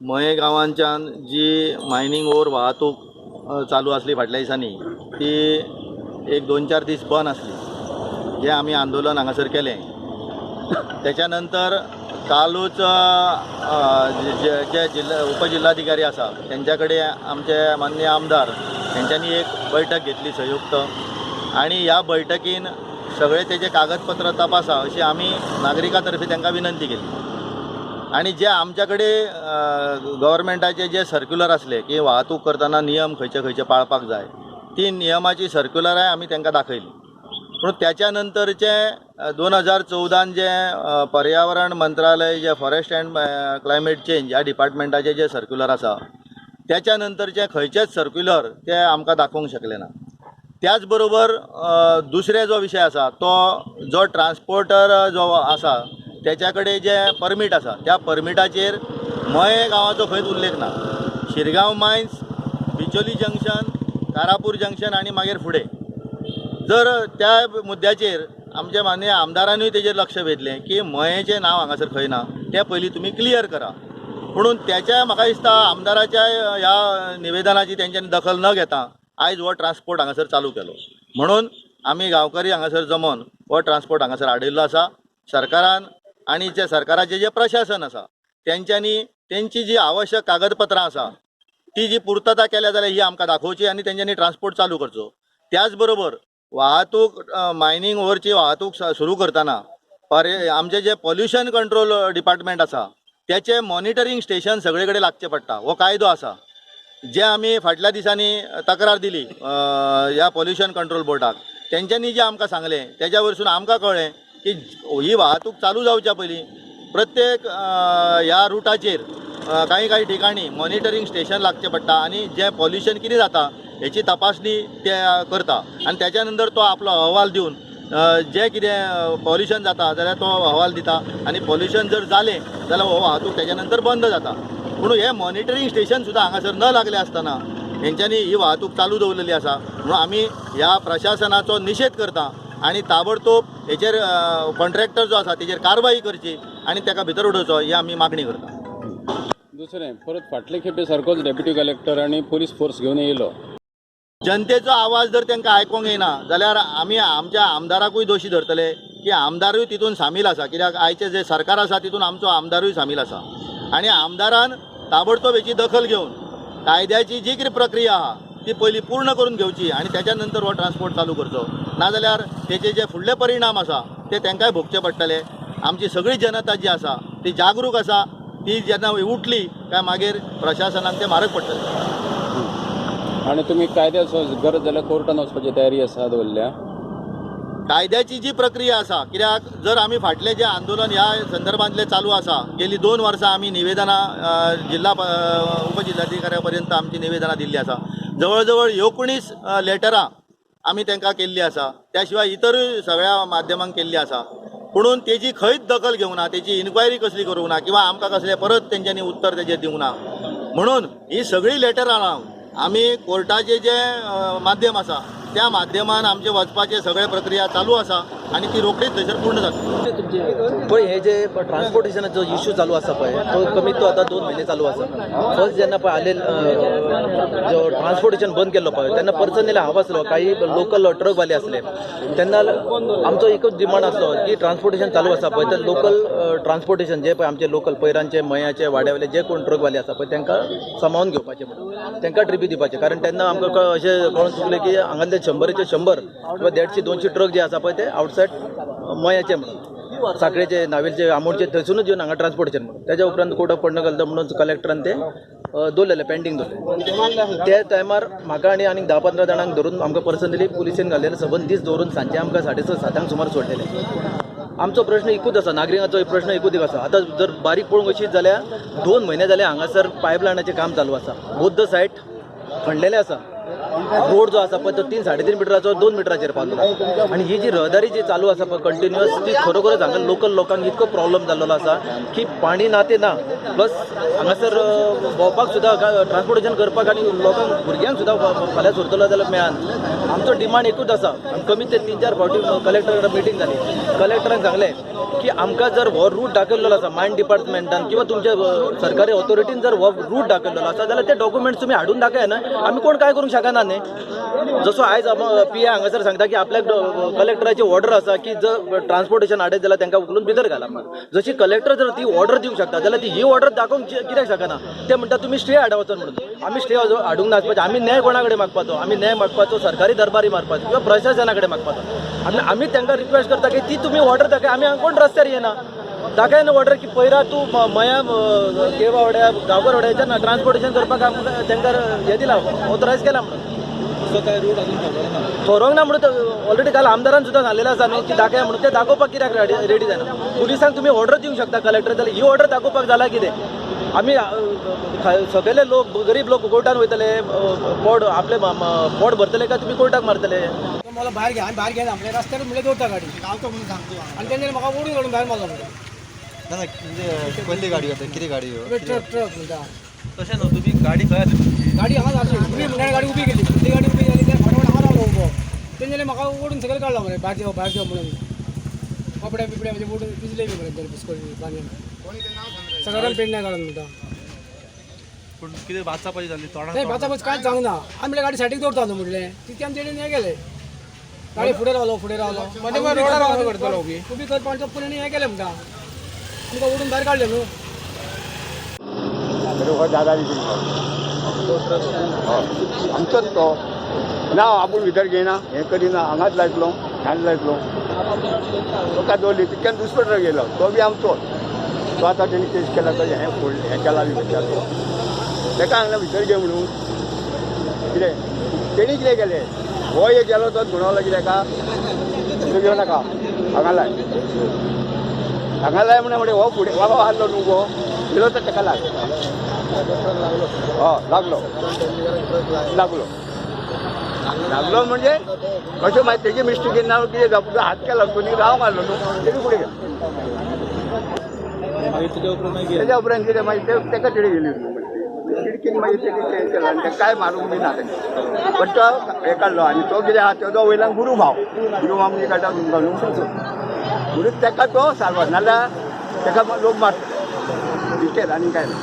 मये गांवांच्यान जी mining or वाहतूक चालू असली फाटल्या दिसांनी ती एक 2-4 दीस बंद असली, जे आम्ही आंदोलन हांगासर केलें. त्याच्या नंतर कालूच जे उपजिल्हाधिकारी आसा त्यांच्याकडे आमचे माननीय आमदार त्यांच्यानी एक बैठक घेतली संयुक्त, आणि ह्या बैठकीन सगळे तेजे कागदपत्र तपासा अशी आम्ही नागरिकांतर्फे त्यांना विनंती केली. आणि जे आमच्याकडे गव्हर्मेंटाचे जे सर्क्युलर असले की वाहतूक करताना नियम खंयचे खंयचे पाळपाक जाय, ती नियमाची सर्क्युलराय आम्ही त्यांना दाखयली. पण त्याच्यानंतरचे 2014 जे पर्यावरण मंत्रालय जे फॉरेस्ट अँड क्लायमेट चेंज ह्या डिपार्टमेंटाचे जे सर्क्युलर आसा त्याच्यानंतरचे खंयचेच सर्क्युलर ते आमकां दाखोवंक शकले ना. त्याचबरोबर दुसरे जो विषय आसा तो जो ट्रान्सपोर्टर जो आसा त्याच्याकडे जे परमीट आसा त्या परमिटाचेर मये गांवाचो खंयच उल्लेख ना. Shirgaon mines, Bicholim junction, Karapur junction आणि मागीर फुडें. जर त्या मुद्द्याचेर आमच्या माननीय आमदारांनी तेजेर लक्ष वेधलें की मयेचें नांव हांगासर खंय ना तें पयलीं तुमी क्लियर करा. म्हणून त्याच्या म्हाका दिसता आमदाराच्या ह्या निवेदनाची तेंच्यांनी दखल न घेता आयज हो ट्रान्सपोर्ट हांगासर चालू केलो. म्हणून आमी गांवकरी हांगासर जमोन हो ट्रान्सपोर्ट हांगासर हाडिल्लो आसा. सरकारान आणि जे सरकाराचे जे प्रशासन आसा त्यांच्यानी त्यांची जी आवश्यक कागदपत्रां आसा ती जी पूर्तता केल्या जाल्यार ही आमकां दाखोवची आणि त्यांच्यानी ट्रान्सपोर्ट चालू करचो. त्याचबरोबर वाहतूक मायनिंग ओवरची वाहतूक सुरू करताना आमचे जे पॉल्युशन कंट्रोल डिपार्टमेंट आसा त्याचे मॉनिटरींग स्टेशन सगळे कडेन लागचे पडटा. हो कायदो आसा जे आमी फाटल्या दिसांनी तक्रार दिली ह्या पॉल्युशन कंट्रोल बोर्डाक. त्यांच्यानी जे आमकां सांगलें त्याच्या वरसून आमकां कळ्ळें की ही वाहतूक चालू जावच्या पयलीं प्रत्येक ह्या रुटाचेर काही ठिकाणी मॉनिटरींग स्टेशन लागचे पडटा आणि जे पॉल्युशन कितें जाता हेची तपासणी ते करता आणि त्याच्यानंतर तो आपलो अहवाल दिवन जे कितें पॉल्युशन जाता जाल्यार तो अहवाल दिता आणि पॉल्युशन जर जालें जाल्यार हो वाहतूक त्याच्यानंतर बंद जाता. म्हणून हे मॉनिटरींग स्टेशन सुद्दां हांगासर न लागले आसतना हेंच्यांनी ही वाहतूक चालू दवरलेली आसा. म्हणून आमी ह्या प्रशासनाचो निशेध करता आणि ताबडतोब हेचेर कॉन्ट्रॅक्टर जो आसा तेचेर कारवाई करची आणि ताका भितर उडोवचो ही आमी मागणी करता. दुसरें परत फाटले खेपे सारकोच डेप्युटी कलेक्टर आणि पोलीस फोर्स घेवन येयलो. जनतेचो आवाज जर तांकां आयकोंक येना जाल्यार आमी आमच्या आमदाराकूय दोशी धरतले की आमदारूय तितून सामील आसा. कित्याक आयचे जे सरकार आसा तितून आमचो आमदारूय सामील आसा आणि आमदारान ताबडतोब हेची दखल घेवन कायद्याची जी कितें प्रक्रिया आहा ती पयलीं पूर्ण करून घेवची आणि त्याच्या नंतर हो ट्रान्सपोर्ट चालू करचो. नाजाल्यार तेचे जे फुडले परिणाम आसा ते तांकांय भोगचे पडटले. आमची सगळी जनता जी आसा ती जागरूक आसा. ती जेन्ना उठली काय मागीर प्रशासनाक ते म्हारग पडटले. आणि तुम्ही कायद्याचो गरज जाल्यार कोर्टान वचपाची तयारी आसा दवरल्या. कायद्याची जी प्रक्रिया आसा कित्याक जर आमी फाटले जे आंदोलन ह्या संदर्भांतले चालू आसा गेली 2 वर्सां आमी निवेदनां जिल्हा उपजिल्हाधिकाऱ्या पर्यंत आमची निवेदनां दिल्ली आसा. जवळ जवळ 19 लेटरां आमी तांकां केल्ली आसा. त्या शिवाय इतरूय सगळ्या माध्यमांक केल्ली आसा. पुणून तेजी खंयच दखल घेवंक ना, तेची इन्क्वायरी कसली करूंक ना किंवा आमकां कसलें परत तेंच्यांनी उत्तर तेजेर दिवंक ना. म्हणून ही सगळी लेटरां आमी कोर्टाचे जे माध्यम आसा त्या माध्यमान आमचे वचपाचे सगळे प्रक्रिया चालू आसा आणि ती रोखडीच थंयसर पूर्ण जातली. पण हे जे ट्रान्सपोर्टेशनाचो इश्यू चालू आसा पळय तो कमीत तो आता 2 महिने चालू आसा. फर्स्ट जेन्ना पळय आले जो ट्रान्सपोर्टेशन बंद केल्लो पळय तेन्ना पर्सनली हांव आसलो, काही लोकल ट्रकवाले असले. तेन्ना आमचो एकच डिमांड आसलो की ट्रान्सपोर्टेशन चालू आसा पळय तर लोकल ट्रान्सपोर्टेशन जे पळय आमचे लोकल पैरांचे मयाचे वाड्यावयले जे कोण ट्रकवाले आसा पळय तांकां सांबाळून घेवपाचे म्हणून तांकां ट्रिपी दिवपाचे. कारण तेन्ना आमकां अशें कळून चुकलें की हांगासले 100चे 100 किंवा 150-200 ट्रक जे आसा पळय ते आउटसायड मयाचे म्हणून साखरेचे नावेलचे आमोडचे थंयसूनच येवन हांगा ट्रान्सपोर्टेशन म्हणून. त्याच्या उपरांत कोर्ट ऑफ पंडा घालता म्हणून कलेक्टरान ते दवरलेले पेंडींग दवरले. त्या टायमार म्हाका आनी 10-15 जाणांक धरून आमकां पर्सनली पुलिसेन घाल्लेले 7 दीस दवरून सांजचे आमकां 6:30-7 सुमार सोडलेले. आमचो प्रश्न एकूच आसा, नागरिकांचो प्रश्न एकूच आसा. आतां जर बारीक पळोवंक अशीच जाल्यार 2 महिने जाले हांगासर पायपलायनाचें काम चालू आसा. बोथ द सायट खणलेले आसा. रोड जो आसा पळय तो 3-3.5 मिटराचो 2 मिटराचेर पावलो आनी ही जी रहदारी जी चालू आसा पळय कंटिन्युअस ती खरोखरच हांगा लोकल लोकांक इतको प्रॉब्लेम जाल्लो आसा की पाणी ना ते ना प्लस हांगासर भोंवपाक सुद्दां ट्रान्सपोर्टेशन करपाक आनी लोकांक भुरग्यांक सुद्दां फाल्यां सोरतलो जाल्यार मेळना. आमचो डिमांड एकूच आसा आनी कमीत ते 3-4 फावटी कलेक्टराक मिटींग जाली. कलेक्टरान सांगलें की आमकां जर हो रूट दाखयल्लो आसा मायन डिपार्टमेंटान किंवा तुमच्या सरकारी ऑथॉरिटीन जर हो रूट दाखयल्लो आसा जाल्यार ते डॉक्युमेंट्स तुमी हाडून दाखय ना आमी कोण काय करूंक शकना न्ही. जसो आयज पी ए हांगासर सांगता की आपल्याक कलेक्टराची ऑर्डर आसा की जर ट्रान्सपोर्टेशन हाडत जाल्यार तांकां उखलून भितर घाला. जशी कलेक्टर जर ती ऑर्डर दिवंक शकता जाल्यार ती ही ऑर्डर दाखोवंक कित्याक शकना. ते म्हणटा तुमी स्टे हाडा वचून म्हणून. आमी स्टे हाडूंक नाचपाचें. आमी न्याय कोणा कडेन मागपाचो. आमी न्याय मागपाचो सरकारी दरबारी मारपाचो किंवा प्रशासना कडेन मागपाचो. आमी तांकां रिक्वेस्ट करता की ती तुमी ऑर्डर दाखय. आमी हांगा कोण रस्त्यार येना दाखय ना ऑर्डर की पयरा तूं मया केवा वाड्या गांवकार वाड्याच्या ट्रान्सपोर्टेशन करपाक तांकां हें दिलां ऑथरायज केला म्हणून. असो काय रूट अजून ठरवलो ना. थरोंक ना म्हणून ऑलरेडी काल आमदारान सुद्दां सांगलेलें आसा न्हू की दाखया म्हणून. ते दाखोवपाक कित्याक रेडी जायना. पुलिसांक तुमी ऑर्डर दिवंक शकता कलेक्टर जाल्यार ही ऑर्डर दाखोवपाक जाला कितें. आमी सगळे लोक गरीब लोक कोर्टान वयतले पोट आपले पोट भरतले काय तुमी कोर्टाक मारतले. मला बाहेर घ्या बाहेर घ्या आपल्या रस्त्यावर म्हणले दौडता गाडी गावतो म्हणून सांगतो आणि त्यांनी म्हाका ओडून ओडून भायर मारलो ना म्हणजे कसली गाडी होती किती गाडी ट्रक ट्रक म्हणटा तशें न्हू तुमी गाडी खंय गाडी हांगा जाली उबी म्हणल्यार गाडी उबी केली ती गाडी उबी जाली त्या फटाफट हांगा रावलो उबो तेंच्यानी म्हाका ओडून सकयल काडला मरे भायर देव म्हणून कपडे बिपडे म्हणजे ओडून भिजले बी मरे बिस्कोट बांदून सगळ्यांना पेंट नाही काढून म्हणटा पूण कितें वाचपाची जाली नाही तोंडाक बाचाबच कांयच सांगना आमी म्हणलें गाडी सायडीक दवरता म्हणलें ती आमचे कडेन हें गेले गाडी फुडें रावलो म्हणजे रोडार रावलो करतलो उबी करपाचो पुण्याने हें केलें म्हणटा तुमकां ओडून भायर काडलें न्हू. आमचोच तो ना आपूण भितर घेयना हें करिना हांगाच लायतलो ह्यान लायतलो तुका दवरली तितक्यान दुसरो गेलो तो बी आमचोच. तो आतां तेणी केस केला तो हें फोडलें हें केला बी विचारलो ताका हांगा भितर घे म्हणून कितें तेणी कितें केलें हो एक गेलो तो धुणवलो कित्याक तो घेवं नाका हांगा लाय म्हणून हो फुडें बाबा हारलो न्हू गो गेलो तर ताका लाग हय लागलो म्हणजे कशें मागीर तेजी मिस्टेकीन ना कितें जावं हात केला कोणी राव मारलो न्हू तेणी फुडें गेलो तेज्या उपरांत कितें मागीर ताका तिडे गेली खिडकीन मागीर तेणी चेंज केलो आनी ताका काय मारूंक बी ना तेणी पण तो हें काडलो आनी तो कितें आहा तेजो वयल्यान गुरू भाव म्हणजे काडटा घालून म्हणून ताका तो सारवा नाल्यार ताका लोक मारता भितर आनी काय ना.